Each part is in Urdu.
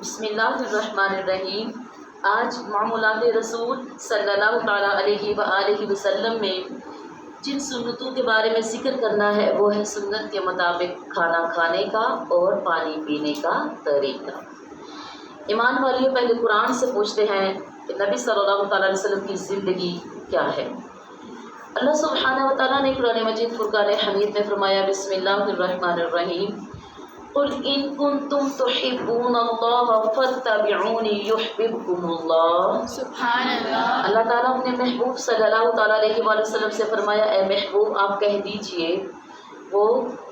بسم اللہ الرحمن الرحیم۔ آج معمولات رسول صلی اللہ تعالیٰ علیہ وآلہ وسلم میں جن سنتوں کے بارے میں ذکر کرنا ہے وہ ہے سنت کے مطابق کھانا کھانے کا اور پانی پینے کا طریقہ۔ ایمان والیوں، پہلے قرآن سے پوچھتے ہیں کہ نبی صلی اللہ تعالیٰ علیہ وسلم کی زندگی کیا ہے۔ اللہ سبحانہ و تعالیٰ نے قرآن مجید فرقان حمید میں فرمایا، بسم اللہ الرحمن الرحیم، قل ان کنتم تحبون اللہ فاتبعونی یحببکم اللہ۔ سبحان اللہ۔ اللہ تعالیٰ اپنے محبوب صلی اللہ تعالیٰ علیہ وآلہ وسلم سے فرمایا، اے محبوب آپ کہہ دیجئے وہ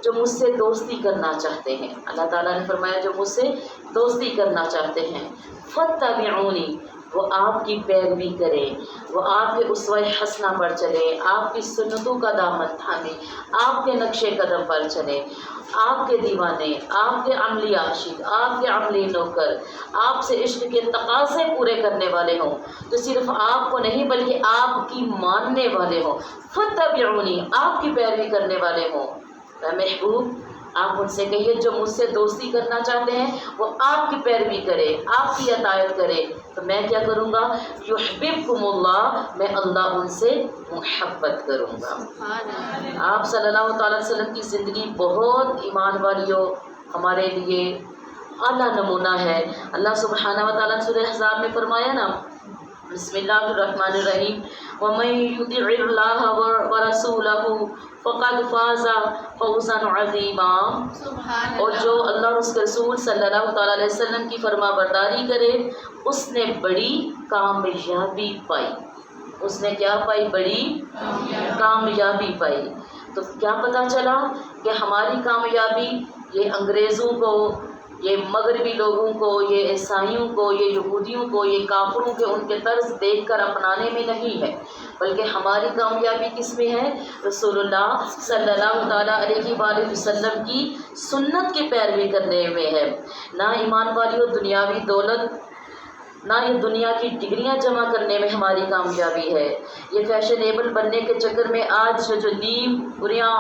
جو مجھ سے دوستی کرنا چاہتے ہیں۔ اللہ تعالیٰ نے فرمایا جو مجھ سے دوستی کرنا چاہتے ہیں، فاتبعونی، وہ آپ کی پیروی کریں، وہ آپ کے اسوہ حسنہ پر چلیں، آپ کی سنتوں کا دامن تھامیں، آپ کے نقش قدم پر چلیں، آپ کے دیوانے، آپ کے عملی عاشق، آپ کے عملی نوکر، آپ سے عشق کے تقاضے پورے کرنے والے ہوں، تو صرف آپ کو نہیں بلکہ آپ کی ماننے والے ہوں۔ فاتبعونی، آپ کی پیروی کرنے والے ہوں۔ اے محبوب آپ ان سے کہیے جو مجھ سے دوستی کرنا چاہتے ہیں وہ آپ کی پیروی کرے، آپ کی اطاعت کرے، تو میں کیا کروں گا؟ یحببکم اللہ، میں اللہ ان سے محبت کروں گا۔ آپ صلی اللہ تعالیٰ علیہ وسلم کی زندگی بہت ایمان والیوں ہمارے لیے اعلیٰ نمونہ ہے۔ اللہ سبحانہ و تعالیٰ نے سورہ احزاب میں فرمایا نا، بسم اللہ الرحمن الرحیم، وَمَن يُطِعِ اللَّهَ وَرَسُولَهُ فَقَدْ فَازَ فَوْزًا عَظِيمًا۔ اور جو اللہ اور اس کے رسول صلی اللہ تعالیٰ علیہ وسلم کی فرما برداری کرے اس نے بڑی کامیابی پائی۔ اس نے کیا پائی؟ بڑی کامیابی پائی۔ تو کیا پتہ چلا کہ ہماری کامیابی یہ انگریزوں کو، یہ مغربی لوگوں کو، یہ عیسائیوں کو، یہ یہودیوں کو، یہ کافروں کے ان کے طرز دیکھ کر اپنانے میں نہیں ہے، بلکہ ہماری کامیابی کس میں ہے؟ رسول اللہ صلی اللہ تعالیٰ علیہ وآلہ وسلم کی سنت کی پیروی کرنے میں ہے۔ نہ ایمان والیوں دنیاوی دولت، نہ یہ دنیا کی ڈگریاں جمع کرنے میں ہماری کامیابی ہے۔ یہ فیشنیبل بننے کے چکر میں آج جو نیم بریاں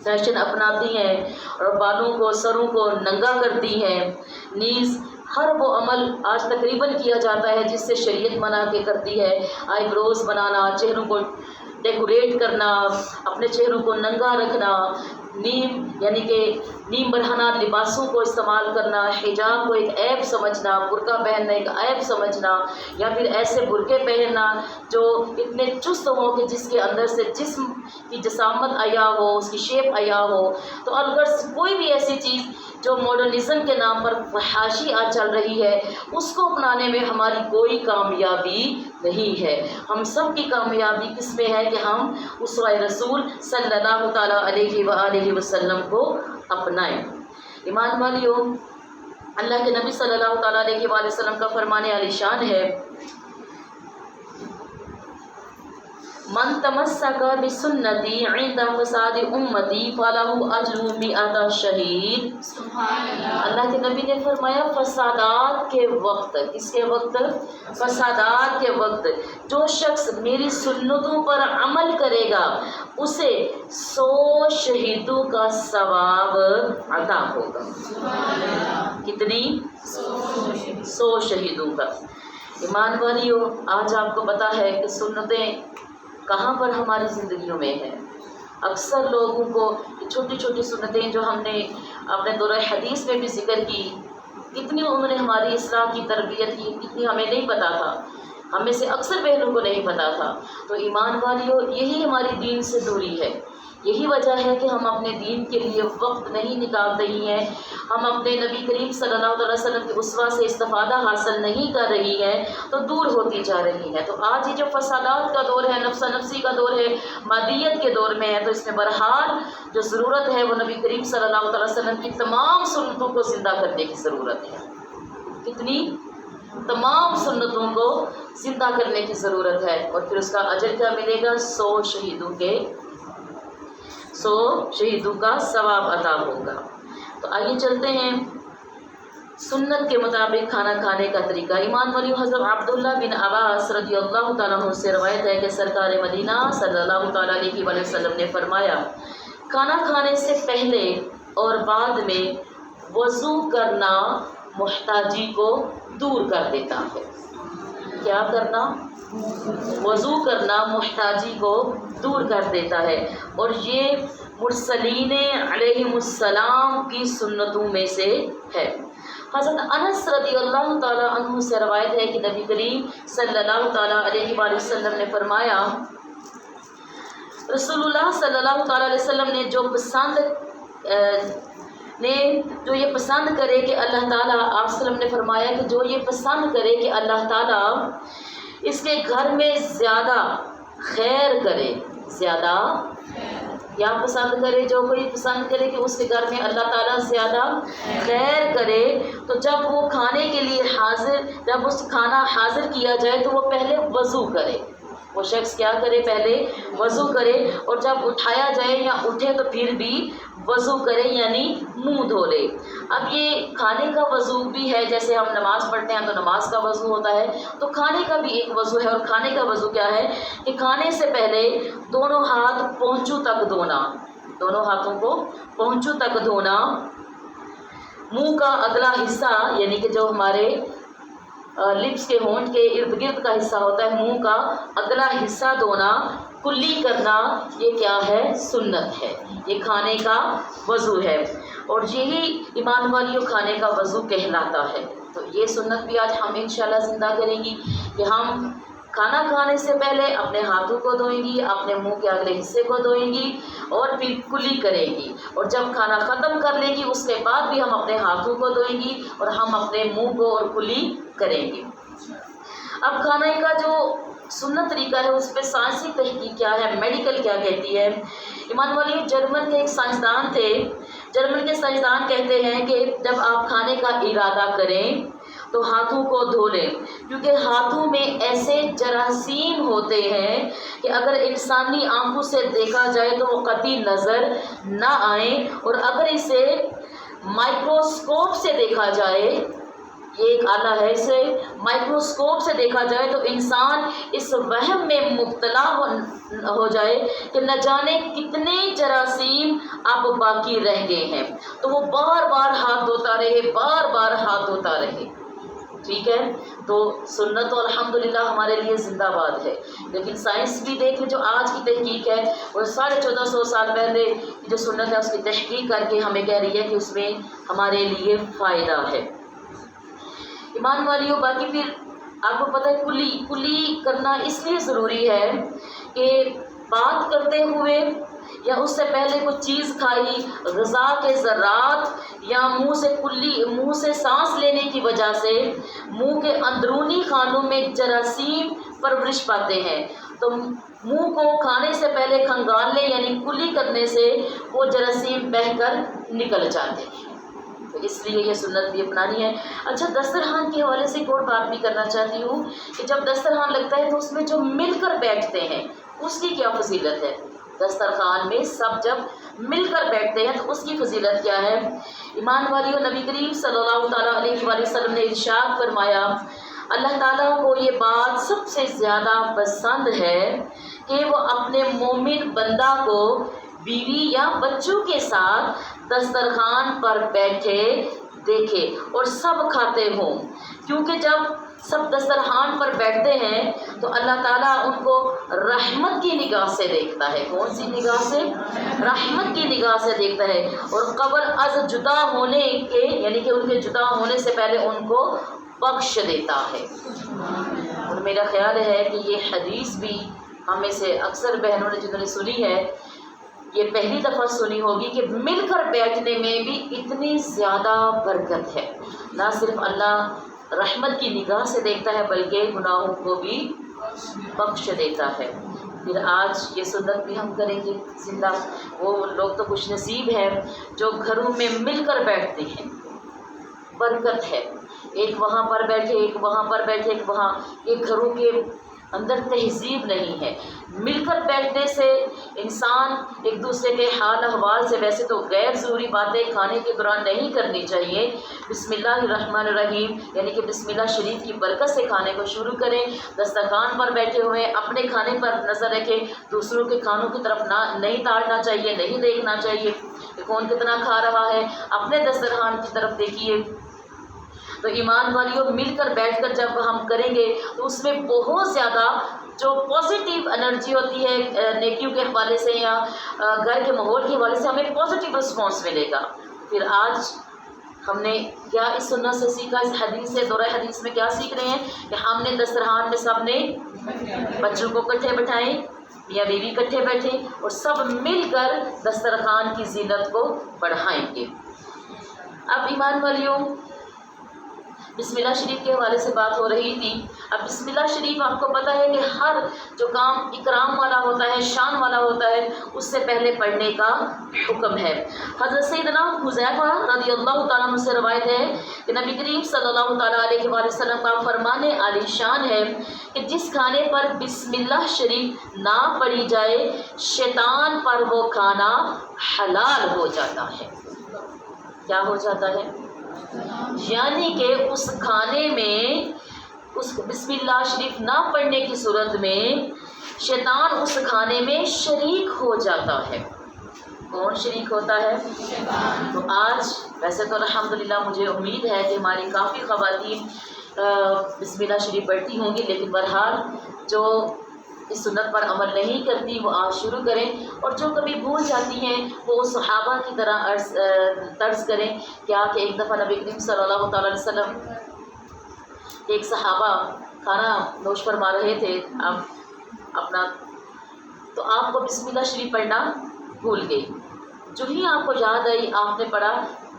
فیشن اپناتی ہیں اور بالوں کو، سروں کو ننگا کرتی ہیں، نیز ہر وہ عمل آج تقریباً کیا جاتا ہے جس سے شریعت منع کے کرتی ہے۔ آئی بروز بنانا، چہروں کو ڈیکوریٹ کرنا، اپنے چہروں کو ننگا رکھنا، نیم یعنی کہ نیم برہنہ لباسوں کو استعمال کرنا، حجاب کو ایک عیب سمجھنا، برقع پہننا ایک عیب سمجھنا، یا پھر ایسے برقعے پہننا جو اتنے چست ہوں کہ جس کے اندر سے جسم کی جسامت عیاں ہو، اس کی شیپ عیاں ہو۔ تو اگر کوئی بھی ایسی چیز جو ماڈرنزم کے نام پر فحاشی آج چل رہی ہے اس کو اپنانے میں ہماری کوئی کامیابی نہیں ہے۔ ہم سب کی کامیابی کس میں ہے کہ ہم اسوہ رسول صلی اللہ تعالیٰ علیہ وآلہ وسلم کو اپنائیں۔ ایمان والیوں، اللہ کے نبی صلی اللہ تعالیٰ علیہ وآلہ وسلم کا فرمان عالی شان ہے، من تمسک بسنتی عند فساد امتی فلہ اجر مئۃ شہید۔ اللہ کے نبی نے فرمایا فسادات کے وقت، کس کے وقت؟ فسادات کے وقت جو شخص میری سنتوں پر عمل کرے گا اسے 100 شہیدوں کا ثواب عطا ہوگا۔ کتنی؟ 100 شہیدوں کا۔ ایمان والیوں، آج آپ کو پتہ ہے کہ سنتیں کہاں پر ہماری زندگیوں میں ہیں۔ اکثر لوگوں کو چھوٹی چھوٹی سنتیں جو ہم نے اپنے دورہ حدیث میں بھی ذکر کی، کتنی انہوں نے ہماری اصلاح کی، تربیت کی، کتنی ہمیں نہیں پتہ تھا، ہم میں سے اکثر بہنوں کو نہیں پتہ تھا۔ تو ایمان والیوں، یہی ہماری دین سے دوری ہے، یہی وجہ ہے کہ ہم اپنے دین کے لیے وقت نہیں نکال رہی ہیں، ہم اپنے نبی کریم صلی اللہ علیہ وسلم کے اسوہ سے استفادہ حاصل نہیں کر رہی ہیں، تو دور ہوتی جا رہی ہیں۔ تو آج یہ جو فسادات کا دور ہے، نفسا نفسی کا دور ہے، مادیت کے دور میں ہے، تو اس میں بہرحال جو ضرورت ہے وہ نبی کریم صلی اللہ علیہ وسلم کی تمام سنتوں کو زندہ کرنے کی ضرورت ہے۔ کتنی؟ تمام سنتوں کو زندہ کرنے کی ضرورت ہے، اور پھر اس کا اجر کیا ملے گا؟ 100 شہیدوں کا ثواب عطا ہوگا۔ تو آئیے چلتے ہیں سنت کے مطابق کھانا کھانے کا طریقہ۔ ایمان والیوں، حضرت عبداللہ بن عباس رضی اللہ تعالیٰ عنہ سے روایت ہے کہ سرکار مدینہ صلی اللہ تعالیٰ علیہ وسلم نے فرمایا، کھانا کھانے سے پہلے اور بعد میں وضو کرنا محتاجی کو دور کر دیتا ہے۔ کیا کرنا؟ وضو کرنا محتاجی کو دور کر دیتا ہے، اور یہ مرسلین علیہم السلام کی سنتوں میں سے ہے۔ حضرت انس رضی اللہ تعالیٰ عنہ سے روایت ہے کہ نبی کریم صلی اللہ تعالیٰ علیہ وآلہ وسلم نے فرمایا، رسول اللہ صلی اللہ تعالیٰ علیہ وسلم نے جو یہ پسند کرے کہ اللہ تعالیٰ، آپ وسلم نے فرمایا کہ جو یہ پسند کرے کہ اللہ تعالیٰ اس کے گھر میں زیادہ خیر کرے، زیادہ یا پسند کرے، جو کوئی پسند کرے کہ اس کے گھر میں اللہ تعالیٰ زیادہ خیر کرے، تو جب وہ کھانے کے لیے جب اس کھانا حاضر کیا جائے تو وہ پہلے وضو کرے۔ وہ شخص کیا کرے؟ پہلے وضو کرے، اور جب اٹھایا جائے یا اٹھے تو پھر بھی وضو کرے، یعنی منہ دھو لے۔ اب یہ کھانے کا وضو بھی ہے، جیسے ہم نماز پڑھتے ہیں تو نماز کا وضو ہوتا ہے، تو کھانے کا بھی ایک وضو ہے۔ اور کھانے کا وضو کیا ہے کہ کھانے سے پہلے دونوں ہاتھ پہنچوں تک دھونا، دونوں ہاتھوں کو پہنچوں تک دھونا، منہ کا اگلا حصہ یعنی کہ جو ہمارے لپس کے ہونٹ کے ارد گرد کا حصہ ہوتا ہے، منہ کا اگلا حصہ دھونا، کلی کرنا، یہ کیا ہے؟ سنت ہے۔ یہ کھانے کا وضو ہے، اور یہی ایمان والیوں کھانے کا وضو کہلاتا ہے۔ تو یہ سنت بھی آج ہم انشاءاللہ زندہ کریں گی کہ ہم کھانا کھانے سے پہلے اپنے ہاتھوں کو دھوئیں گی، اپنے منہ کے اگلے حصے کو دھوئیں گی، اور پھر کلی کریں گی، اور جب کھانا ختم کر لیں گی اس کے بعد بھی ہم اپنے ہاتھوں کو دھوئیں گی اور ہم اپنے منہ کو اور کلی کریں گی۔ اب کھانے کا جو سنت طریقہ ہے اس پہ سائنسی تحقیق کیا ہے، میڈیکل کیا کہتی ہے۔ ایمان والی جرمن کے ایک سائنسدان تھے، جرمن کے سائنسدان کہتے ہیں کہ جب آپ کھانے کا ارادہ کریں تو ہاتھوں کو دھو لیں، کیونکہ ہاتھوں میں ایسے جراثیم ہوتے ہیں کہ اگر انسانی آنکھوں سے دیکھا جائے تو وہ قطعی نظر نہ آئیں، اور اگر اسے مائکروسکوپ سے دیکھا جائے، یہ ایک آلہ ہے، اسے مائکروسکوپ سے دیکھا جائے تو انسان اس وہم میں مبتلا ہو جائے کہ نہ جانے کتنے جراثیم اب باقی رہ گئے ہیں، تو وہ بار بار ہاتھ دھوتا رہے، بار بار ہاتھ دھوتا رہے۔ ٹھیک ہے، تو سنت تو الحمدللہ ہمارے لیے زندہ باد ہے، لیکن سائنس بھی دیکھ لیں، جو آج کی تحقیق ہے وہ 1450 سال پہلے جو سنت ہے اس کی تحقیق کر کے ہمیں کہہ رہی ہے کہ اس میں ہمارے لیے فائدہ ہے۔ ایمان والیوں، باقی پھر آپ کو پتہ ہے کلی کرنا اس لیے ضروری ہے کہ بات کرتے ہوئے یا اس سے پہلے کوئی چیز کھائی، غذا کے ذرات یا منہ سے سانس لینے کی وجہ سے منہ کے اندرونی خانوں میں جراثیم پرورش پاتے ہیں، تو منہ کو کھانے سے پہلے کھنگال لیں، یعنی کلی کرنے سے وہ جراثیم بہہ کر نکل جاتے ہیں۔ تو اس لیے یہ سنت بھی اپنانی ہے۔ اچھا، دسترخوان کے حوالے سے ایک اور بات بھی کرنا چاہتی ہوں کہ جب دسترخوان لگتا ہے تو اس میں جو مل کر بیٹھتے ہیں اس کی کیا فضیلت ہے؟ دسترخوان میں سب جب مل کر بیٹھتے ہیں تو اس کی فضیلت کیا ہے؟ ایمان والیوں، نبی کریم صلی اللہ تعالیٰ علیہ وآلہ وسلم نے ارشاد فرمایا، اللہ تعالیٰ کو یہ بات سب سے زیادہ پسند ہے کہ وہ اپنے مومن بندہ کو بیوی یا بچوں کے ساتھ دسترخوان پر بیٹھے دیکھے اور سب کھاتے ہوں، کیونکہ جب سب دسترخوان پر بیٹھتے ہیں تو اللہ تعالیٰ ان کو رحمت کی نگاہ سے دیکھتا ہے۔ کون سی نگاہ سے؟ رحمت کی نگاہ سے دیکھتا ہے، اور قبل از جدا ہونے کے یعنی کہ ان کے جدا ہونے سے پہلے ان کو بخش دیتا ہے۔ اور میرا خیال ہے کہ یہ حدیث بھی ہم میں سے اکثر بہنوں نے جنہوں نے سنی ہے، یہ پہلی دفعہ سنی ہوگی کہ مل کر بیٹھنے میں بھی اتنی زیادہ برکت ہے۔ نہ صرف اللہ رحمت کی نگاہ سے دیکھتا ہے بلکہ گناہوں کو بھی بخش دیتا ہے۔ پھر آج یہ سنت بھی ہم کریں گے زندہ۔ وہ لوگ تو خوش نصیب ہیں جو گھروں میں مل کر بیٹھتے ہیں، برکت ہے۔ ایک وہاں پر بیٹھے، ایک وہاں پر بیٹھے، ایک وہاں، یہ گھروں کے اندر تہذیب نہیں ہے۔ مل کر بیٹھنے سے انسان ایک دوسرے کے حال احوال سے، ویسے تو غیر ضروری باتیں کھانے کے دوران نہیں کرنی چاہیے، بسم اللہ الرحمن الرحیم یعنی کہ بسم اللہ شریف کی برکت سے کھانے کو شروع کریں۔ دسترخوان پر بیٹھے ہوئے اپنے کھانے پر نظر رکھیں، دوسروں کے کھانوں کی طرف نہیں تاڑنا چاہیے، نہیں دیکھنا چاہیے کہ کون کتنا کھا رہا ہے، اپنے دسترخوان کی طرف دیکھیے۔ تو ایمان والیوں، مل کر بیٹھ کر جب ہم کریں گے تو اس میں بہت زیادہ جو پازیٹیو انرجی ہوتی ہے نیکیوں کے حوالے سے یا گھر کے ماحول کے حوالے سے ہمیں پازیٹیو رسپانس ملے گا۔ پھر آج ہم نے کیا اس سنت سے سیکھا، اس حدیث سے، دورہ حدیث میں کیا سیکھ رہے ہیں کہ ہم نے دسترخوان میں سب نے بچوں کو اکٹھے بٹھائیں یا بیوی اکٹھے بیٹھے اور سب مل کر دسترخوان کی زینت کو بڑھائیں گے۔ اب ایمان والیوں، بسم اللہ شریف کے حوالے سے بات ہو رہی تھی۔ اب بسم اللہ شریف آپ کو پتہ ہے کہ ہر جو کام اکرام والا ہوتا ہے، شان والا ہوتا ہے، اس سے پہلے پڑھنے کا حکم ہے۔ حضرت سیدنا حذیفہ رضی اللہ تعالیٰ عنہ سے روایت ہے کہ نبی کریم صلی اللہ تعالیٰ علیہ وآلہ وسلم کا فرمان عالی شان ہے کہ جس کھانے پر بسم اللہ شریف نہ پڑھی جائے شیطان پر وہ کھانا حلال ہو جاتا ہے۔ کیا ہو جاتا ہے؟ یعنی کہ اس کھانے میں اس بسم اللہ شریف نہ پڑھنے کی صورت میں شیطان اس کھانے میں شریک ہو جاتا ہے۔ کون شریک ہوتا ہے؟ تو آج ویسے تو الحمدللہ مجھے امید ہے کہ ہماری کافی خواتین بسم اللہ شریف پڑھتی ہوں گی، لیکن بہرحال جو اس سنت پر عمل نہیں کرتی وہ آج شروع کریں، اور جو کبھی بھول جاتی ہیں وہ صحابہ کی طرح طرز کریں۔ کیا کہ ایک دفعہ نبی کریم صلی اللہ تعالیٰ علیہ وسلم ایک صحابہ کھانا نوش فرما رہے تھے اپنا، تو آپ کو بسم اللہ شریف پڑھنا بھول گئی۔ جو ہی آپ کو یاد آئی آپ نے پڑھا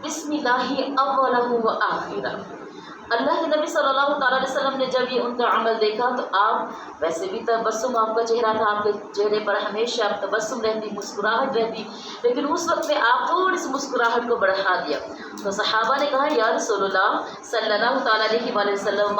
بسم اللہ اولہ و آخرہ۔ اللہ کے نبی صلی اللہ تعالیٰ علیہ وسلم نے جب یہ ان کا عمل دیکھا تو آپ ویسے بھی تبسم آپ کا چہرہ تھا، آپ کے چہرے پر ہمیشہ تبسم رہتی، مسکراہٹ رہتی، لیکن اس وقت میں آپ تھوڑی سی مسکراہٹ کو بڑھا دیا۔ تو صحابہ نے کہا یا رسول اللہ صلی اللہ تعالیٰ علیہ وآلہ وسلم،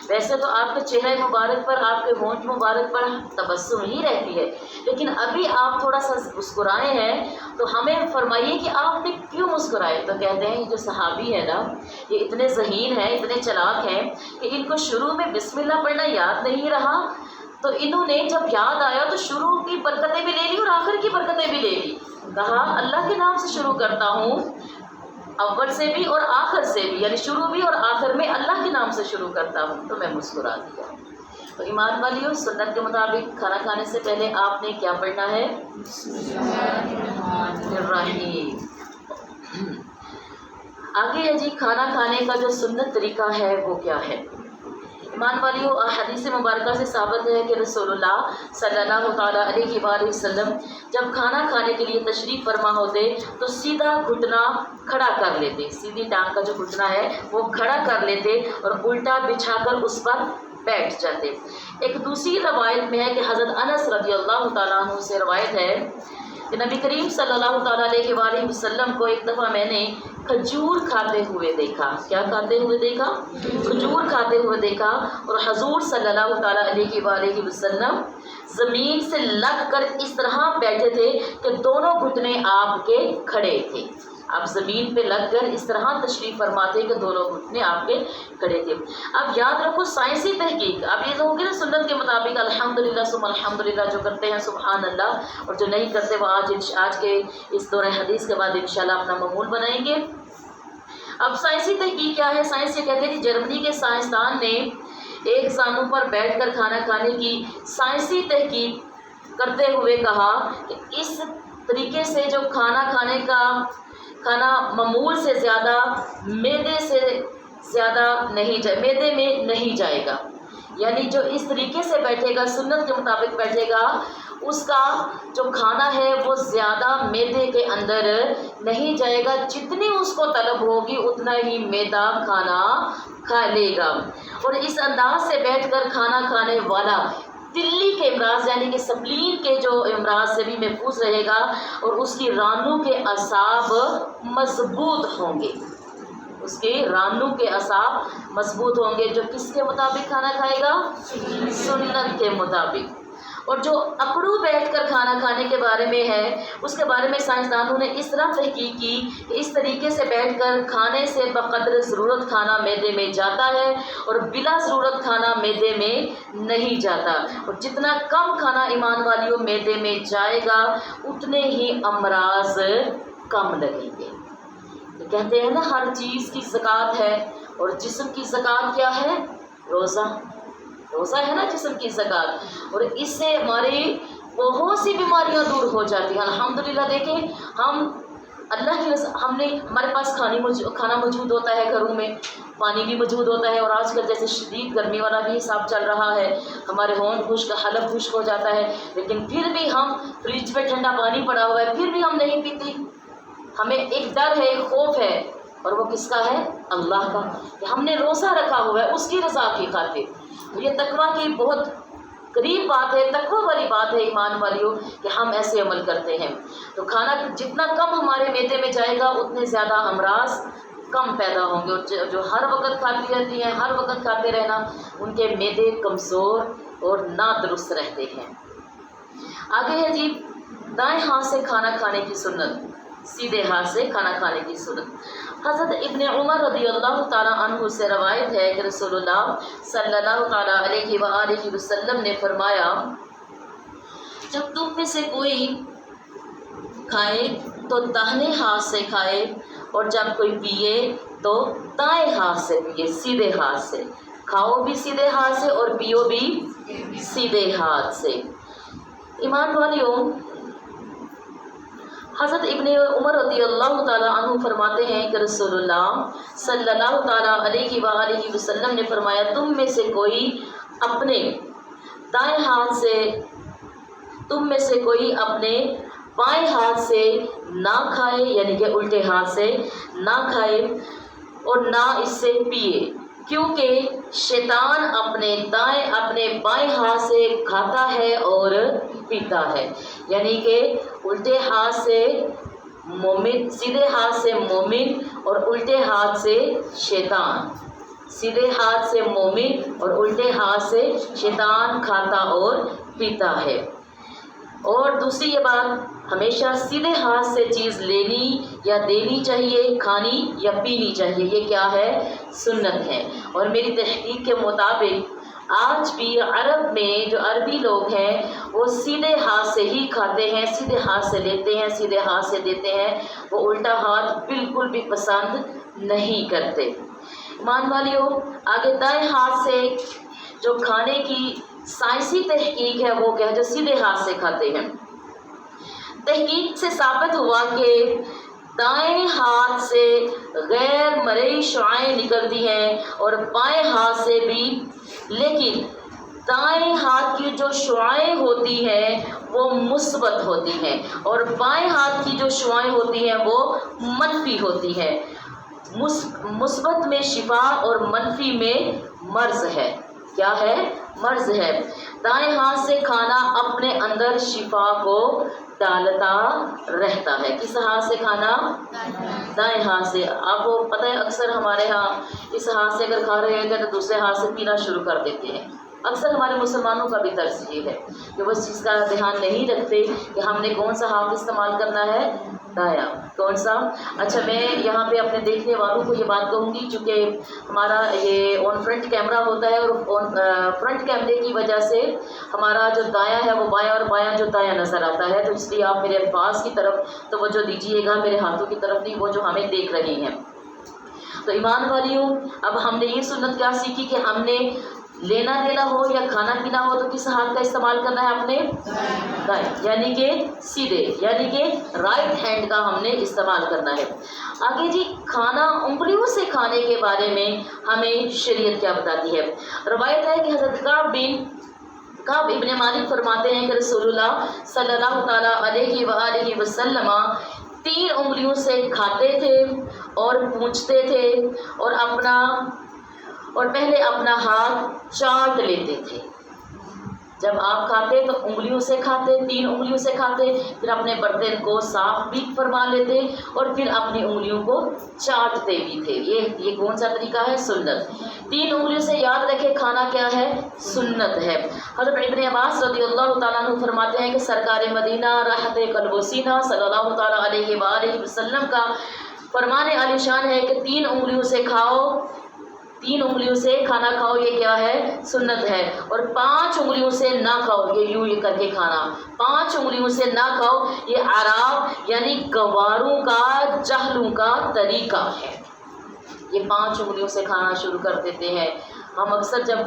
ویسے تو آپ کے چہرے مبارک پر، آپ کے ہونٹ مبارک پر تبسم ہی رہتی ہے، لیکن ابھی آپ تھوڑا سا مسکرائے ہیں، تو ہمیں فرمائیے کہ آپ نے کیوں مسکرائے؟ تو کہتے ہیں یہ جو صحابی ہے نا، یہ اتنے ذہین ہیں، اتنے چلاک ہیں کہ ان کو شروع میں بسم اللہ پڑھنا یاد نہیں رہا، تو انہوں نے جب یاد آیا تو شروع کی برکتیں بھی لے لی اور آخر کی برکتیں بھی لے لی۔ کہا اللہ کے نام سے شروع کرتا ہوں، اول سے بھی اور آخر سے بھی، یعنی شروع بھی اور آخر میں اللہ کے نام سے شروع کرتا ہوں، تو میں مسکرا دیا۔ تو ایمان والیوں، سنت کے مطابق کھانا کھانے سے پہلے آپ نے کیا پڑھنا ہے؟ بسم اللہ الرحیم۔ آگے ہے جی کھانا کھانے کا جو سنت طریقہ ہے وہ کیا ہے؟ ایمان والیوں، حدیث مبارکہ سے ثابت ہے کہ رسول اللہ صلی اللہ تعالیٰ علیہ وآلہ وسلم جب کھانا کھانے کے لیے تشریف فرما ہوتے تو سیدھا گھٹنا کھڑا کر لیتے، سیدھی ٹانگ کا جو گھٹنا ہے وہ کھڑا کر لیتے اور الٹا بچھا کر اس پر بیٹھ جاتے۔ ایک دوسری روایت میں ہے کہ حضرت انس رضی اللہ تعالیٰ عنہ سے روایت ہے کہ نبی کریم صلی اللہ تعالیٰ علیہ وآلہ وسلم کو ایک دفعہ میں نے کھجور کھاتے ہوئے دیکھا۔ کیا کھاتے ہوئے دیکھا؟ کھجور کھاتے ہوئے دیکھا، اور حضور صلی اللہ تعالیٰ علیہ وآلہ وسلم زمین سے لگ کر اس طرح بیٹھے تھے کہ دونوں گھٹنے آپ کے کھڑے تھے۔ آپ زمین پہ لگ کر اس طرح تشریف فرماتے کہ دونوں گھٹنے آپ کے کھڑے تھے۔ اب یاد رکھو سائنسی تحقیق، اب یہ تو ہوگی نا سنت کے مطابق الحمدللہ ثم الحمدللہ، جو کرتے ہیں سبحان اللہ، اور جو نہیں کرتے وہ آج کے اس دورہ حدیث کے بعد انشاءاللہ اپنا معمول بنائیں گے۔ اب سائنسی تحقیق کیا ہے؟ سائنس یہ کہتے ہیں کہ جرمنی کے سائنسدان نے ایک زانو پر بیٹھ کر کھانا کھانے کی سائنسی تحقیق کرتے ہوئے کہا کہ اس طریقے سے جو کھانا معمول سے زیادہ معدے میں نہیں جائے گا، یعنی جو اس طریقے سے بیٹھے گا، سنت کے مطابق بیٹھے گا، اس کا جو کھانا ہے وہ زیادہ معدے کے اندر نہیں جائے گا، جتنی اس کو طلب ہوگی اتنا ہی معدہ کھانا کھا لے گا۔ اور اس انداز سے بیٹھ کر کھانا کھانے والا تلی کے امراض یعنی کہ سپلین کے جو امراض سے بھی محفوظ رہے گا، اور اس کی رانوں کے اعصاب مضبوط ہوں گے۔ اس کے رانوں کے اعصاب مضبوط ہوں گے. جو کس کے مطابق کھانا کھائے گا؟ سنت کے مطابق. اور جو اکڑو بیٹھ کر کھانا کھانے کے بارے میں ہے، اس کے بارے میں سائنسدانوں نے اس طرح تحقیق کی کہ اس طریقے سے بیٹھ کر کھانے سے بقدر ضرورت کھانا معدے میں جاتا ہے اور بلا ضرورت کھانا معدے میں نہیں جاتا. اور جتنا کم کھانا ایمان والیوں معدے میں جائے گا اتنے ہی امراض کم لگیں گے. کہتے ہیں نا ہر چیز کی زکوٰۃ ہے، اور جسم کی زکوٰۃ کیا ہے؟ روزہ. روزہ ہے نا جسم کی زکوٰۃ. اور اس سے ہماری بہت سی بیماریاں دور ہو جاتی ہیں. الحمدللہ دیکھیں ہم اللہ کی ہم نے ہمارے پاس کھانا موجود ہوتا ہے گھروں میں، پانی بھی موجود ہوتا ہے. اور آج کل جیسے شدید گرمی والا بھی حساب چل رہا ہے، ہمارے ہونٹ خشک حلق خشک ہو جاتا ہے، لیکن پھر بھی ہم فریج پہ ٹھنڈا پانی پڑا ہوا ہے پھر بھی ہم نہیں پیتے. ہمیں ایک ڈر ہے، ایک خوف ہے، اور وہ کس کا ہے؟ اللہ کا، کہ ہم نے روزہ رکھا ہوا ہے اس کی رضا کی خاطر. یہ تقویٰ کی بہت قریب بات ہے، تقویٰ والی بات ہے ایمان والیوں کہ ہم ایسے عمل کرتے ہیں. تو کھانا جتنا کم ہمارے معدے میں جائے گا اتنے زیادہ امراض کم پیدا ہوں گے. اور جو ہر وقت کھاتی رہتی ہیں، ہر وقت کھاتے رہنا، ان کے معدے کمزور اور نادرست رہتے ہیں. آگے ہے جی دائیں ہاتھ سے کھانا کھانے کی سنت، سیدھے ہاتھ سے کھانا کھانے کی سنت. حضرت ابن عمر رضی اللہ تعالیٰ عنہ سے روایت ہے کہ رسول اللہ صلی اللہ تعالیٰ علیہ وآلہ وسلم نے فرمایا، جب تم میں سے کوئی کھائے تو داہنے ہاتھ سے کھائے، اور جب کوئی پیے تو دائیں ہاتھ سے پیے، سیدھے ہاتھ سے. کھاؤ بھی سیدھے ہاتھ سے اور پیو بھی سیدھے ہاتھ سے. ایمان والیوں، حضرت ابن عمر رضی اللہ تعالیٰ عنہ فرماتے ہیں کہ رسول اللہ صلی اللہ تعالیٰ علیہ وآلہ وسلم نے فرمایا، تم میں سے کوئی اپنے دائیں ہاتھ سے، تم میں سے کوئی اپنے بائیں ہاتھ سے نہ کھائے، یعنی کہ الٹے ہاتھ سے نہ کھائے اور نہ اس سے پیے، کیونکہ شیطان اپنے بائیں ہاتھ سے کھاتا ہے اور پیتا ہے. یعنی کہ الٹے ہاتھ سے مومن، سیدھے ہاتھ سے مومن اور الٹے ہاتھ سے شیطان. سیدھے ہاتھ سے مومن اور الٹے ہاتھ سے شیطان کھاتا اور پیتا ہے. اور دوسری یہ بات، ہمیشہ سیدھے ہاتھ سے چیز لینی یا دینی چاہیے، کھانی یا پینی چاہیے. یہ کیا ہے؟ سنت ہے. اور میری تحقیق کے مطابق آج بھی عرب میں جو عربی لوگ ہیں وہ سیدھے ہاتھ سے ہی کھاتے ہیں، سیدھے ہاتھ سے لیتے ہیں، سیدھے ہاتھ سے دیتے ہیں. وہ الٹا ہاتھ بالکل بھی پسند نہیں کرتے. ایمان والیوں، آگے دائیں ہاتھ سے جو کھانے کی سائنسی تحقیق ہے وہ کیا ہے؟ جو سیدھے ہاتھ سے کھاتے ہیں، تحقیق سے ثابت ہوا کہ دائیں ہاتھ سے غیر مرئی شعاعیں نکلتی ہیں اور بائیں ہاتھ سے بھی، لیکن دائیں ہاتھ کی جو شعاعیں ہوتی ہیں وہ مثبت ہوتی ہیں اور بائیں ہاتھ کی جو شعاعیں ہوتی ہیں وہ منفی ہوتی ہیں. مثبت میں شفا اور منفی میں مرض ہے. کیا ہے؟ مرض ہے. دائیں ہاتھ سے کھانا اپنے اندر شفا کو ڈالتا رہتا ہے. کس ہاتھ سے کھانا؟ دائیں ہاتھ سے. آپ کو پتہ ہے اکثر ہمارے ہاں اس ہاتھ سے اگر کھا رہے ہیں تو دوسرے ہاتھ سے پینا شروع کر دیتے ہیں. اکثر ہمارے مسلمانوں کا بھی طرز یہ ہے کہ وہ اس چیز کا دھیان نہیں رکھتے کہ ہم نے کون سا ہاتھ استعمال کرنا ہے، دایاں. کون سا؟ اچھا، میں یہاں پہ اپنے دیکھنے والوں کو یہ بات کہوں گی، چونکہ ہمارا یہ آن فرنٹ کیمرہ ہوتا ہے اور فرنٹ کیمرے کی وجہ سے ہمارا جو دایاں ہے وہ بایاں اور بایاں جو دایاں نظر آتا ہے، تو اس لیے آپ میرے الفاظ کی طرف توجہ دیجیے گا، میرے ہاتھوں کی طرف نہیں، وہ جو ہمیں دیکھ رہی ہیں. تو ایمان والیوں، اب ہم نے یہ سنت کیا سیکھی کہ ہم نے لینا دینا ہو یا کھانا پینا ہو تو کس ہاتھ کا استعمال کرنا ہے؟ اپنے دائیں، یعنی کہ سیدھے، یعنی کہ رائٹ ہینڈ کا ہم نے استعمال کرنا ہے. آگے جی کھانا انگلیوں سے کھانے کے بارے میں ہمیں شریعت کیا بتاتی ہے؟ روایت ہے کہ حضرت کعب ابن مالک فرماتے ہیں کہ رسول اللہ صلی اللہ تعالیٰ علیہ وآلہ وسلم 3 انگلیوں سے کھاتے تھے اور پونچھتے تھے اور پہلے اپنا ہاتھ چاٹ لیتے تھے. جب آپ کھاتے تو انگلیوں سے کھاتے، 3 انگلیوں سے کھاتے، پھر اپنے برتن کو صاف بھی فرما لیتے اور پھر اپنی انگلیوں کو چاٹتے بھی تھے۔ یہ کون سا طریقہ ہے؟ سنت۔ 3 انگلیوں سے یاد رکھے کھانا کیا ہے؟ سنت ہے۔ حضرت ابن عباس رضی اللہ تعالیٰ عنہ فرماتے ہیں کہ سرکار مدینہ راحت قلب و سینہ صلی اللہ تعالیٰ علیہ وآلہ وسلم کا فرمان عالی شان ہے کہ 3 انگلیوں سے کھاؤ، 3 انگلیوں سے کھانا کھاؤ، یہ کیا ہے؟ سنت ہے۔ اور 5 انگلیوں سے نہ کھاؤ، یہ کر کے کھانا 5 انگلیوں سے نہ کھاؤ، یہ عراب یعنی گواروں کا، جہلوں کا طریقہ ہے۔ یہ 5 انگلیوں سے کھانا شروع کر دیتے ہیں۔ ہم اکثر جب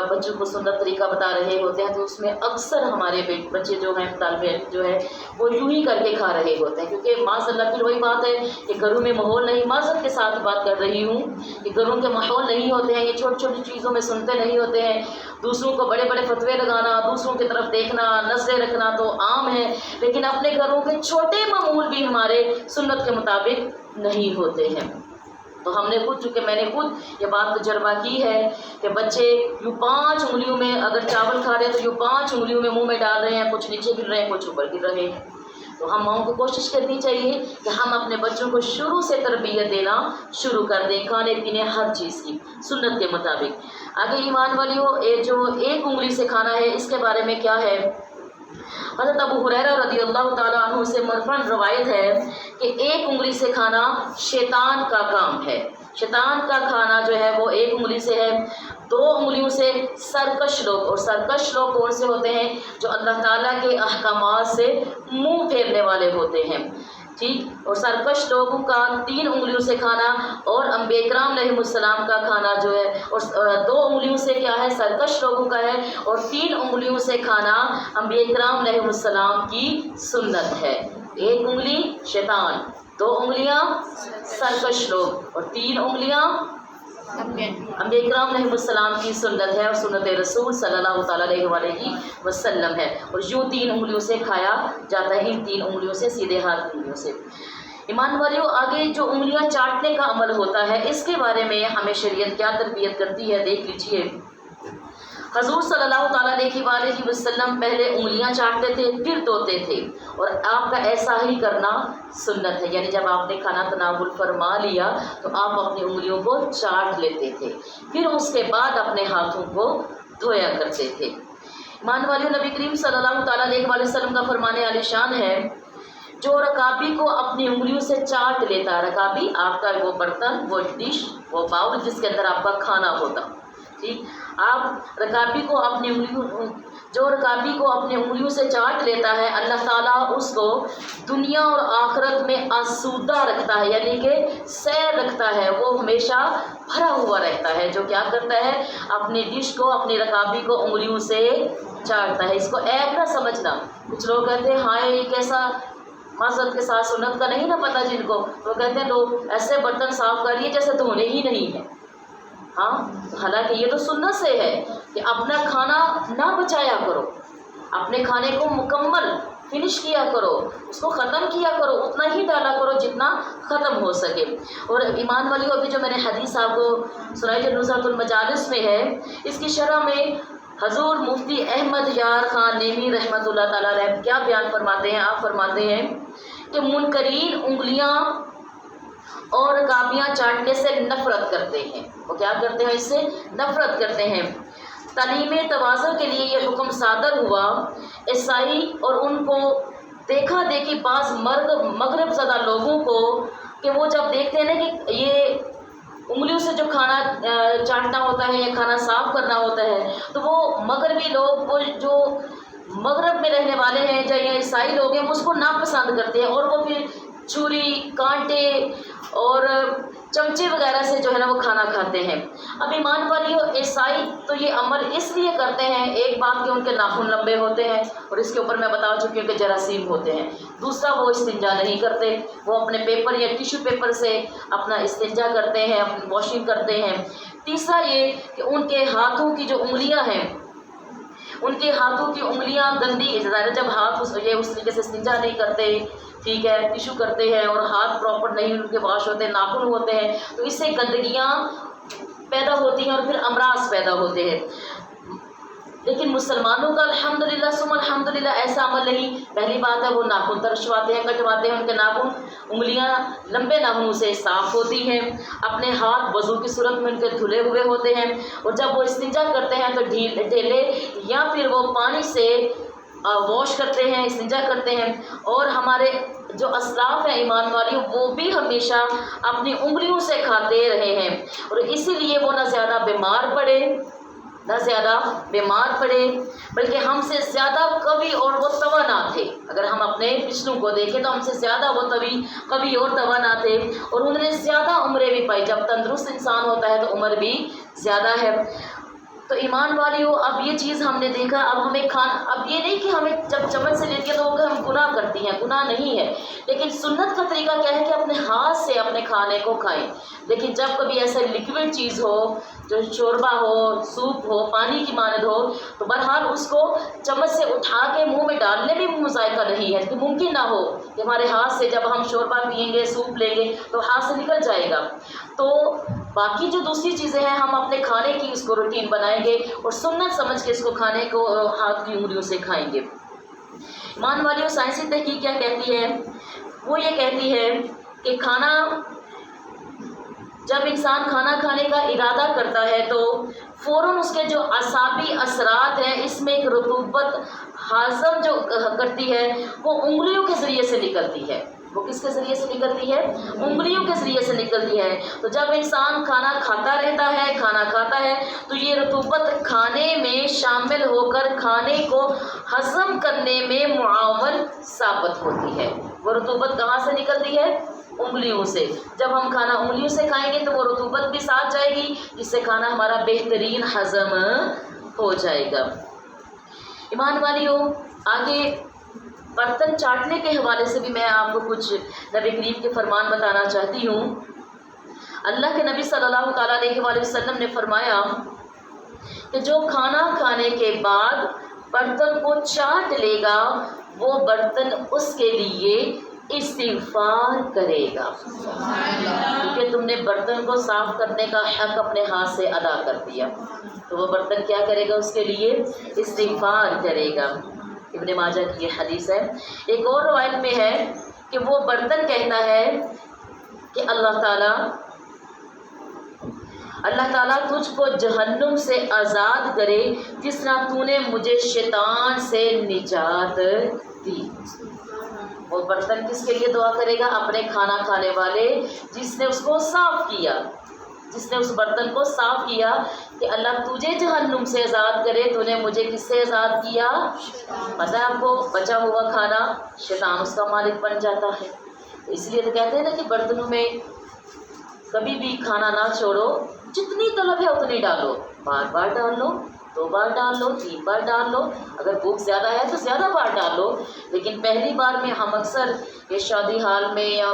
بچوں کو سنت طریقہ بتا رہے ہوتے ہیں تو اس میں اکثر ہمارے بچے جو ہیں، طالب علم جو ہے، وہ یوں ہی کر کے کھا رہے ہوتے ہیں، کیونکہ معاذ اللہ پھر وہی بات ہے کہ گھروں میں ماحول نہیں، معذرت کے ساتھ بات کر رہی ہوں کہ گھروں کے ماحول نہیں ہوتے ہیں، یہ چھوٹی چھوٹی چیزوں میں سنتے نہیں ہوتے ہیں، دوسروں کو بڑے بڑے فتوے لگانا، دوسروں کی طرف دیکھنا، نظریں رکھنا تو عام ہے، لیکن اپنے گھروں کے چھوٹے معمول بھی ہمارے سنت کے مطابق نہیں ہوتے ہیں۔ تو ہم نے خود، چونکہ میں نے خود یہ بات تجربہ کی ہے کہ بچے یوں 5 انگلیوں میں اگر چاول کھا رہے ہیں تو یوں 5 انگلیوں میں منہ میں ڈال رہے ہیں، کچھ نیچے گر رہے ہیں، کچھ اوپر گر رہے ہیں۔ تو ہم ماؤں کو کوشش کرنی چاہیے کہ ہم اپنے بچوں کو شروع سے تربیت دینا شروع کر دیں، کھانے پینے ہر چیز کی سنت کے مطابق۔ آگے ایمان والیوں، جو 1 انگلی سے کھانا ہے اس کے بارے میں کیا ہے؟ حضرت ابو ہریرہ رضی اللہ تعالیٰ عنہ سے مرفوعاً روایت ہے کہ 1 انگلی سے کھانا شیطان کا کام ہے۔ شیطان کا کھانا جو ہے وہ 1 انگلی سے ہے۔ 2 انگلیوں سے سرکش لوگ، اور سرکش لوگ کون سے ہوتے ہیں؟ جو اللہ تعالیٰ کے احکامات سے منہ پھیرنے والے ہوتے ہیں، ٹھیک۔ اور سرکش لوگوں کا 3 انگلیوں سے کھانا، اور انبیاء کرام علیہ السلام کا کھانا جو ہے، اور 2 انگلیوں سے کیا ہے؟ سرکش لوگوں کا ہے، اور 3 انگلیوں سے کھانا انبیاء کرام علیہ السلام کی سنت ہے۔ 1 انگلی شیطان، 2 انگلیاں سرکش لوگ، اور 3 انگلیاں انبیاء کرام علیہ السلام کی سنت ہے، اور سنت رسول صلی اللہ تعالیٰ علیہ وآلہ وسلم ہے۔ اور یوں 3 انگلیوں سے کھایا جاتا ہے، ان 3 انگلیوں سے، سیدھے ہاتھ انگلیوں سے۔ ایمان والیوں، آگے جو انگلیاں چاٹنے کا عمل ہوتا ہے اس کے بارے میں ہمیں شریعت کیا تربیت کرتی ہے، دیکھ لیجئے۔ حضور صلی اللہ تعالیٰ علیہ وآلہ وسلم پہلے انگلیاں چاٹتے تھے، پھر دھوتے تھے، اور آپ کا ایسا ہی کرنا سنت ہے، یعنی جب آپ نے کھانا تناول فرما لیا تو آپ اپنی انگلیوں کو چاٹ لیتے تھے، پھر اس کے بعد اپنے ہاتھوں کو دھویا کرتے تھے۔ ایمان والیوں، نبی کریم صلی اللہ تعالیٰ علیہ وآلہ وسلم کا فرمان عالی شان ہے، جو رکابی کو اپنی انگلیوں سے چاٹ لیتا، رکابی آپ کا وہ برتن، وہ ڈش، وہ باؤل جس کے اندر آپ کا کھانا ہوتا، ٹھیک، آپ رکابی کو اپنی انگلیوں، جو رکابی کو اپنی انگلیوں سے چاٹ لیتا ہے، اللہ تعالیٰ اس کو دنیا اور آخرت میں آسودہ رکھتا ہے، یعنی کہ سیر رکھتا ہے، وہ ہمیشہ بھرا ہوا رہتا ہے۔ جو کیا کرتا ہے؟ اپنی ڈش کو، اپنی رکابی کو انگلیوں سے چاٹتا ہے۔ اس کو عیب نہ سمجھنا۔ کچھ لوگ کہتے ہیں ہاں یہ کیسا، معذرت کے ساتھ سنت کا نہیں نا پتہ جن کو، وہ کہتے ہیں لوگ ایسے برتن صاف کریے جیسے دھونے ہی نہیں ہے۔ ہاں، حالانکہ یہ تو سنت سے ہے کہ اپنا کھانا نہ بچایا کرو، اپنے کھانے کو مکمل فنش کیا کرو، اس کو ختم کیا کرو، اتنا ہی ڈالا کرو جتنا ختم ہو سکے۔ اور ایمان والیوں، ابھی جو میں نے حدیث آپ کو سنائی جو نصرۃ المجالس میں ہے، اس کی شرح میں حضور مفتی احمد یار خان نیمی رحمۃ اللہ تعالیٰ علیہ کیا بیان فرماتے ہیں؟ آپ فرماتے ہیں کہ منکرین انگلیاں اور رکابیاں چاٹنے سے نفرت کرتے ہیں۔ وہ کیا کرتے ہیں؟ اس سے نفرت کرتے ہیں۔ تعلیم تواضع کے لیے یہ حکم صادر ہوا، عیسائی اور ان کو دیکھا دیکھی بعض مغرب زدہ لوگوں کو، کہ وہ جب دیکھتے ہیں نا کہ یہ انگلیوں سے جو کھانا چاٹنا ہوتا ہے یا کھانا صاف کرنا ہوتا ہے، تو وہ مغربی لوگ، وہ جو مغرب میں رہنے والے ہیں یا عیسائی لوگ ہیں، اس کو ناپسند کرتے ہیں، اور وہ پھر چھری، کانٹے اور چمچے وغیرہ سے جو ہے نا وہ کھانا کھاتے ہیں۔ اب ایمان والیوں، عیسائی تو یہ عمل اس لیے کرتے ہیں، ایک بات کہ ان کے ناخن لمبے ہوتے ہیں، اور اس کے اوپر میں بتا چکی ہوں کہ جراثیم ہوتے ہیں۔ دوسرا، وہ استنجا نہیں کرتے، وہ اپنے پیپر یا ٹیشو پیپر سے اپنا استنجا کرتے ہیں، اپنی واشنگ کرتے ہیں۔ تیسرا یہ کہ ان کے ہاتھوں کی جو انگلیاں ہیں، ان کے ہاتھوں کی انگلیاں گندی، جب ہاتھ یہ اس طریقے سے استنجا نہیں کرتے، ٹھیک ہے، ٹیشو کرتے ہیں اور ہاتھ پراپر نہیں ان کے واش ہوتے ہیں، ناخن ہوتے ہیں، تو اس سے گندگیاں پیدا ہوتی ہیں اور پھر امراض پیدا ہوتے ہیں۔ لیکن مسلمانوں کا الحمدللہ ثم الحمدللہ ایسا عمل نہیں. پہلی بات ہے وہ ناخن ترشواتے ہیں، کٹواتے ہیں، ان کے ناخن انگلیاں لمبے ناخنوں سے صاف ہوتی ہیں، اپنے ہاتھ وضو کی صورت میں ان کے دھلے ہوئے ہوتے ہیں، اور جب وہ استنجا کرتے ہیں تو ڈھیلے یا پھر وہ پانی سے واش کرتے ہیں، استنجا کرتے ہیں. اور ہمارے جو اسلاف ہیں ایمان والی وہ بھی ہمیشہ اپنی انگلیوں سے کھاتے رہے ہیں، اور اسی لیے وہ نہ زیادہ بیمار پڑے بلکہ ہم سے زیادہ قوی اور وہ توانا تھے. اگر ہم اپنے پچھلوں کو دیکھیں تو ہم سے زیادہ وہ قوی اور توانا تھے، اور انہوں نے زیادہ عمریں بھی پائی. جب تندرست انسان ہوتا ہے تو عمر بھی زیادہ ہے. تو ایمان والیوں اب یہ چیز ہم نے دیکھا. اب ہمیں اب یہ نہیں کہ ہمیں جب چمچ سے لیتے ہیں تو ہم گناہ کرتی ہیں، گناہ نہیں ہے، لیکن سنت کا طریقہ کیا ہے کہ اپنے ہاتھ سے اپنے کھانے کو کھائیں. لیکن جب کبھی ایسا لکوڈ چیز ہو، جو شوربہ ہو، سوپ ہو، پانی کی مانند ہو، تو بہرحال اس کو چمچ سے اٹھا کے منہ میں ڈالنے بھی منہ ذائقہ نہیں ہے، کہ ممکن نہ ہو کہ ہمارے ہاتھ سے جب ہم شوربہ پیئیں گے، سوپ لیں گے تو ہاتھ سے نکل جائے گا. تو باقی جو دوسری چیزیں ہیں ہم اپنے کھانے کی اس کو روٹین بنائیں گے اور سنت سمجھ کے اس کو کھانے کو ہاتھ کی انگلیوں سے کھائیں گے. ایمان والیوں سائنسی تحقیق کیا کہتی ہے؟ وہ یہ کہتی ہے کہ جب انسان کھانا کھانے کا ارادہ کرتا ہے تو فوراً اس کے جو اعصابی اثرات ہیں اس میں ایک رطوبت ہاضم جو کرتی ہے وہ انگلیوں کے ذریعے سے نکلتی ہے. وہ کس کے ذریعے سے نکلتی ہے؟ انگلیوں کے ذریعے سے نکلتی ہے. تو جب انسان کھانا کھاتا رہتا ہے، کھانا کھاتا ہے، تو یہ رطوبت کھانے میں شامل ہو کر کھانے کو ہضم کرنے میں معاون ثابت ہوتی ہے. وہ رطوبت کہاں سے نکلتی ہے؟ انگلیوں سے. جب ہم کھانا انگلیوں سے کھائیں گے تو وہ رطوبت بھی ساتھ جائے گی، جس سے کھانا ہمارا بہترین ہضم ہو جائے گا. ایمان والیوں آگے برتن چاٹنے کے حوالے سے بھی میں آپ کو کچھ نبی کریم کے فرمان بتانا چاہتی ہوں. اللہ کے نبی صلی اللہ تعالیٰ علیہ وآلہ وسلم نے فرمایا کہ جو کھانا کھانے کے بعد برتن کو چاٹ لے گا وہ برتن اس کے لیے استغفار کرے گا، کیونکہ تم نے برتن کو صاف کرنے کا حق اپنے ہاتھ سے ادا کر دیا. تو وہ برتن کیا کرے گا؟ اس کے لیے استغفار کرے گا. ابن ماجہ کی یہ حدیث ہے. ایک اور روایت میں ہے کہ وہ برتن کہتا ہے کہ اللہ تعالیٰ تجھ کو جہنم سے آزاد کرے جس طرح تو نے مجھے شیطان سے نجات دی. وہ برتن کس کے لیے دعا کرے گا؟ اپنے کھانا کھانے والے جس نے اس کو صاف کیا، جس نے اس برتن کو صاف کیا کہ اللہ تجھے جہنم سے آزاد کرے. تو نے مجھے کس سے آزاد کیا؟ پتہ ہے آپ کو، بچا ہوا کھانا شیطان اس کا مالک بن جاتا ہے. اس لیے تو کہتے ہیں نا کہ برتنوں میں کبھی بھی کھانا نہ چھوڑو، جتنی طلب ہے اتنی ڈالو، بار بار ڈال لو، 2 بار ڈال لو، 3 بار ڈال لو، اگر بھوک زیادہ ہے تو زیادہ بار ڈال لو. لیکن پہلی بار میں ہم اکثر یہ شادی حال میں یا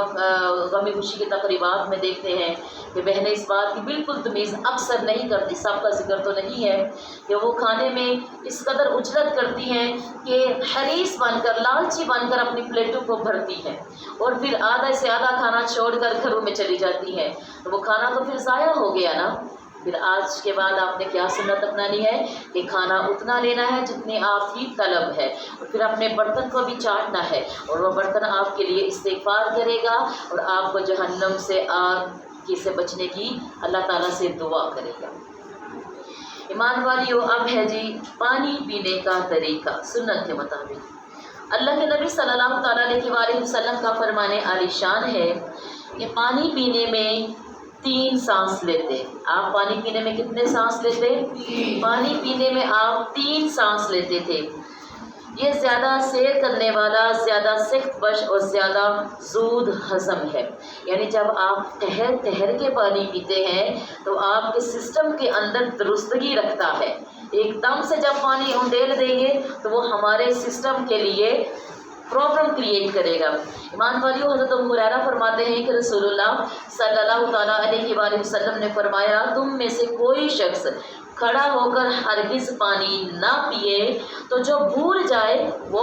غم خوشی کی تقریبات میں دیکھتے ہیں کہ بہنیں اس بات کی بالکل تمیز اکثر نہیں کرتی، سب کا ذکر تو نہیں ہے، کہ وہ کھانے میں اس قدر اجلت کرتی ہیں کہ حریص بن کر، لالچی بن کر اپنی پلیٹوں کو بھرتی ہیں اور پھر آدھا سے آدھا کھانا چھوڑ کر گھروں میں چلی جاتی ہیں. تو وہ کھانا تو پھر ضائع ہو گیا نا. پھر آج کے بعد آپ نے کیا سنت اپنانی ہے کہ کھانا اتنا لینا ہے جتنی آپ کی طلب ہے، اور پھر اپنے برتن کو بھی چاٹنا ہے، اور وہ برتن آپ کے لیے استغفار کرے گا اور آپ کو جہنم سے آگ سے بچنے کی اللہ تعالیٰ سے دعا کرے گا. ایمان والیوں اب ہے جی پانی پینے کا طریقہ سنت کے مطابق. اللہ کے نبی صلی اللہ تعالیٰ علیہ وآلہ وسلم کا فرمان عالی شان ہے کہ پانی پینے میں 3 سانس لیتے. آپ پانی پینے میں کتنے سانس لیتے؟ پانی پینے میں آپ 3 سانس لیتے تھے. یہ زیادہ سیر کرنے والا، زیادہ سخت بش اور زیادہ زود ہضم ہے. یعنی جب آپ ٹھہر کے پانی پیتے ہیں تو آپ کے سسٹم کے اندر درستگی رکھتا ہے. ایک دم سے جب پانی اونڈیل دیں گے تو وہ ہمارے سسٹم کے لیے پرابلم کریٹ کرے گا. ایمان والیوں حضرت ابو ہریرہ فرماتے ہیں کہ رسول اللہ صلی اللہ تعالیٰ علیہ وآلہ وسلم نے فرمایا تم میں سے کوئی شخص کھڑا ہو کر ہرگز پانی نہ پیے تو جو بھول جائے وہ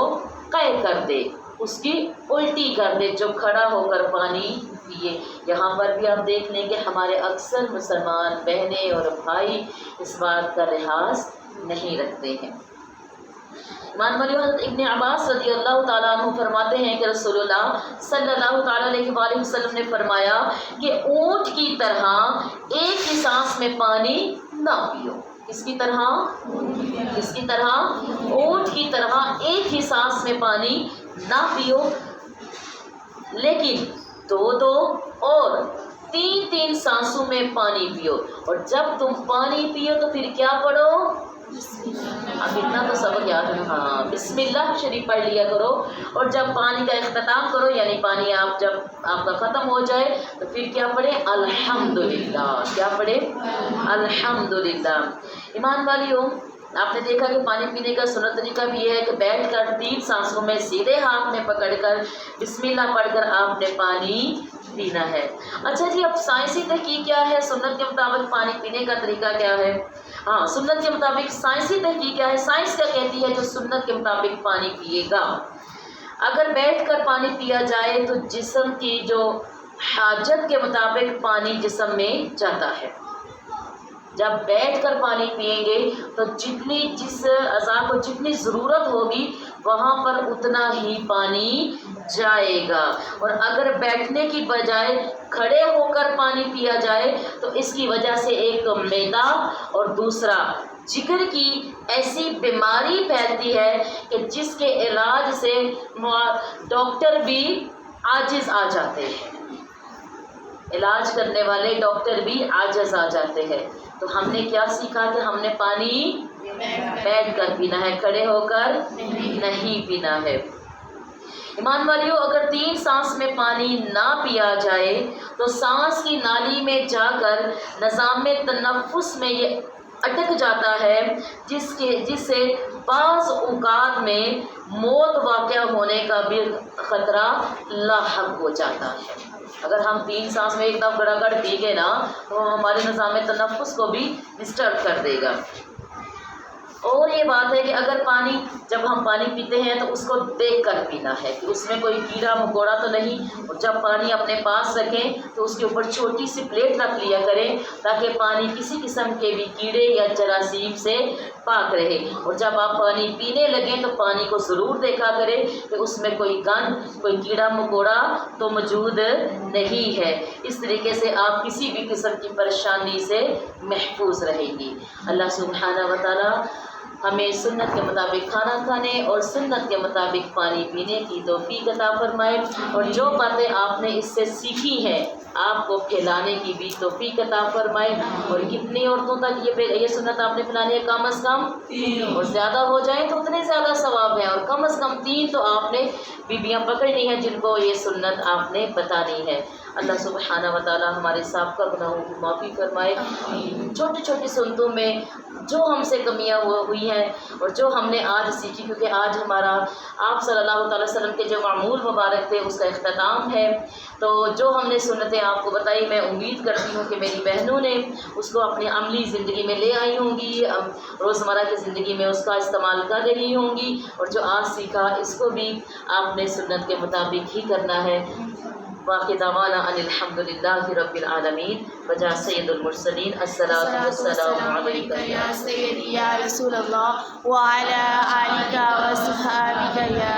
قے کر دے، اس کی الٹی کر دے، جو کھڑا ہو کر پانی پیے. یہاں پر بھی آپ دیکھ لیں کہ ہمارے اکثر مسلمان بہنیں اور بھائی اس بات کا لحاظ نہیں رکھتے ہیں۔ ایمان والیو، حضرت ابن عباس رضی اللہ تعالیٰ عنہ فرماتے ہیں کہ رسول اللہ صلی اللہ تعالیٰ علیہ وآلہ وسلم نے فرمایا کہ اونٹ کی طرح ایک ہی سانس میں پانی نہ پیو۔ کس کی طرح؟ کس کی طرح؟ اونٹ کی طرح ایک ہی سانس میں پانی نہ پیو، لیکن دو دو اور تین تین سانسوں میں پانی پیو۔ اور جب تم پانی پیو تو پھر کیا پڑھو؟ اب اتنا تو سبق یاد ہے، ہاں، بسم اللہ شریف پڑھ لیا کرو۔ اور جب پانی کا اختتام کرو، یعنی پانی جب آپ کا ختم ہو جائے تو پھر کیا پڑھے؟ الحمدللہ۔ کیا پڑھے؟ الحمدللہ۔ ایمان والیوں، آپ نے دیکھا کہ پانی پینے کا سنت طریقہ بھی یہ ہے کہ بیٹھ کر تین سانسوں میں سیدھے ہاتھ میں پکڑ کر بسم اللہ پڑھ کر آپ نے پانی پینا ہے۔ اچھا جی، اب سائنسی تحقیق کیا ہے؟ سنت کے مطابق پانی پینے کا طریقہ کیا ہے؟ ہاں، سنت کے مطابق سائنسی تحقیق کیا ہے؟ سائنس کیا کہتی ہے جو سنت کے مطابق پانی پیے گا؟ اگر بیٹھ کر پانی پیا جائے تو جسم کی جو حاجت کے مطابق پانی جسم میں جاتا ہے۔ جب بیٹھ کر پانی پئیں گے تو جس اعضاء کو جتنی ضرورت ہوگی وہاں پر اتنا ہی پانی جائے گا۔ اور اگر بیٹھنے کی بجائے کھڑے ہو کر پانی پیا جائے تو اس کی وجہ سے ایک معدہ اور دوسرا جگر کی ایسی بیماری پھیلتی ہے کہ جس کے علاج سے ڈاکٹر بھی عاجز آ جاتے ہیں، علاج کرنے والے ڈاکٹر بھی عاجز آ جاتے ہیں۔ تو ہم نے کیا سیکھا کہ ہم نے پانی بیٹھ کر پینا ہے، کھڑے ہو کر نہیں پینا ہے۔ ایمان والیو، اگر تین سانس میں پانی نہ پیا جائے تو سانس کی نالی میں جا کر نظام تنفس میں یہ اٹک جاتا ہے، جس سے بعض اوقات میں موت واقع ہونے کا بھی خطرہ لاحق ہو جاتا ہے۔ اگر ہم تین سانس میں ایک دم گڑا گڑ پی گئے نا تو ہمارے نظام تنفس کو بھی ڈسٹرب کر دے گا۔ اور یہ بات ہے کہ اگر جب ہم پانی پیتے ہیں تو اس کو دیکھ کر پینا ہے کہ اس میں کوئی کیڑا مکوڑا تو نہیں، اور جب پانی اپنے پاس رکھیں تو اس کے اوپر چھوٹی سی پلیٹ رکھ لیا کریں تاکہ پانی کسی قسم کے بھی کیڑے یا جراثیم سے پاک رہے۔ اور جب آپ پانی پینے لگیں تو پانی کو ضرور دیکھا کریں کہ اس میں کوئی گند، کوئی کیڑا مکوڑا تو موجود نہیں ہے۔ اس طریقے سے آپ کسی بھی قسم کی پریشانی سے محفوظ رہیں گی۔ اللہ سبحانہ و تعالیٰ ہمیں سنت کے مطابق کھانا کھانے اور سنت کے مطابق پانی پینے کی توفیق عطا فرمائے، اور جو باتیں آپ نے اس سے سیکھی ہیں آپ کو پھیلانے کی بھی توفیق عطا فرمائے۔ اور کتنی عورتوں تک یہ سنت آپ نے پھیلانی ہے؟ کم از کم 3، اور زیادہ ہو جائیں تو اتنے زیادہ ثواب ہیں، اور کم از کم 3 تو آپ نے بیویاں پکڑنی ہیں جن کو یہ سنت آپ نے بتانی ہے۔ اللہ سبحانہ و تعالیٰ ہمارے سابقہ گناہوں کی معافی فرمائے۔ چھوٹی چھوٹی سنتوں میں جو ہم سے کمیاں ہوئی ہیں اور جو ہم نے آج سیکھی، کیونکہ آج ہمارا آپ صلی اللہ تعالی وسلم کے جو معمول مبارک تھے اس کا اختتام ہے، تو جو ہم نے سنتیں آپ کو بتائی میں امید کرتی ہوں کہ میری بہنوں نے اس کو اپنی عملی زندگی میں لے آئی ہوں گی، روزمرہ کی زندگی میں اس کا استعمال کر رہی ہوں گی، اور جو آج سیکھا اس کو بھی آپ نے سنت کے مطابق ہی کرنا ہے۔ باقی دعوانا ان الحمدللہ رب العالمین وجہ سید المرسلین الصلاۃ والسلام علیکہ یا سیدی یا رسول اللہ وعلی آلک و صحابک یا